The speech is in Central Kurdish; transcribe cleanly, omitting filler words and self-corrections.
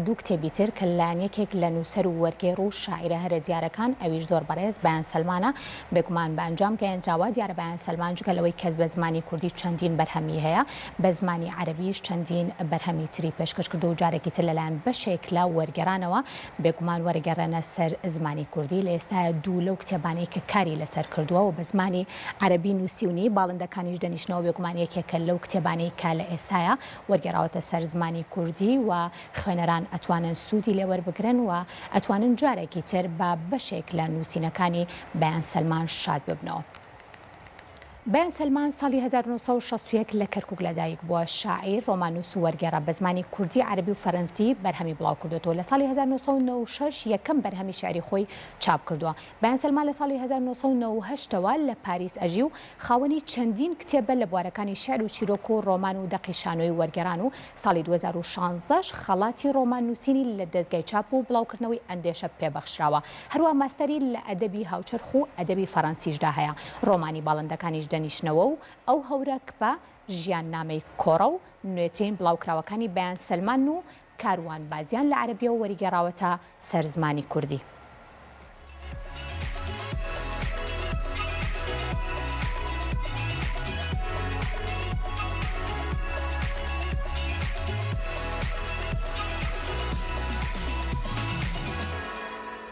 دوو کتێبی تر کە لایەنێکێک لە نووسەر و وەرگێڕ و شاعیرە هەرە دیارەکان ئەویش زۆر بەڕێز بەیان سەلمانە بێگومان بە ئەنجام گەیاندراوە. دیارە بەیان سەلمان جگە لەوەی کەس بە زمانی کوردی چەندین بەرهەمی هەیە، بە زمانی عەرەبیش چەندین بەرهەمی تری پێشکەش کردو و جارێکی تر لەلایەن بەشێک لە وەرگێڕانەوە بێگومان وەرگێڕەنە سەر زمانی کوردی. لە ئێستاە دوو لەو کتێبانەی کە کاری لەسەر کردووە و بە زمانی عەرەبی نووسیونی باڵندەکانیش دەنیشتنەوە بێگومان یەکێکە لەو کتێبانەی کە لە ئێستاە وەرگێڕاوەتە سەر زمانی کوردی و خوێنەران ئەتوانن سوودی لێ وەربگرن و ئەتوانن جارێکی تر بە بەشێک لە نووسینەکانی بەیان سەلمان شاد ببنەوە. بەیان سەلمان ساڵی 1961 لە کەرکووک لەدایک بووە. شاعیر، ڕۆمانووس و وەرگێڕە بە زمانی کوردی، عەرەبی و فەرەنسی بەرهەمی بڵاو کردوێتەوە. لە ساڵی 1996 یەکەم بەرهەمی شێعری خۆی چاپ کردووە. بەیان سەلمان لە ساڵی 1998ەوە لە پاریس ئەژی و خاوەنی چەندین کتێبە لە بوارەکانی شێعر و چیرۆک و ڕۆمان و دەقیشانۆی وەرگێڕان و ساڵی 2016 خەڵاتی ڕۆمان نووسینی لە دەستگای چاپ و بڵاوکردنەوەی ئەندێشە پێبەخشراوە. هەروە ماستەری لە ئەدەبی هاوچەرخ و ئەدەبی فەرەنسیشدا هەیە. ڕۆمانی باڵندەکانیش دەنیشتنەوە و ئەو هەورە کە ژیاننامەی کۆڕە و نوێترین بڵاوکراوەکانی بەیان سەلمان و کاروان بازیان لە عەرەبیە و وەرگێڕاوەتە سەر زمانی کوردی.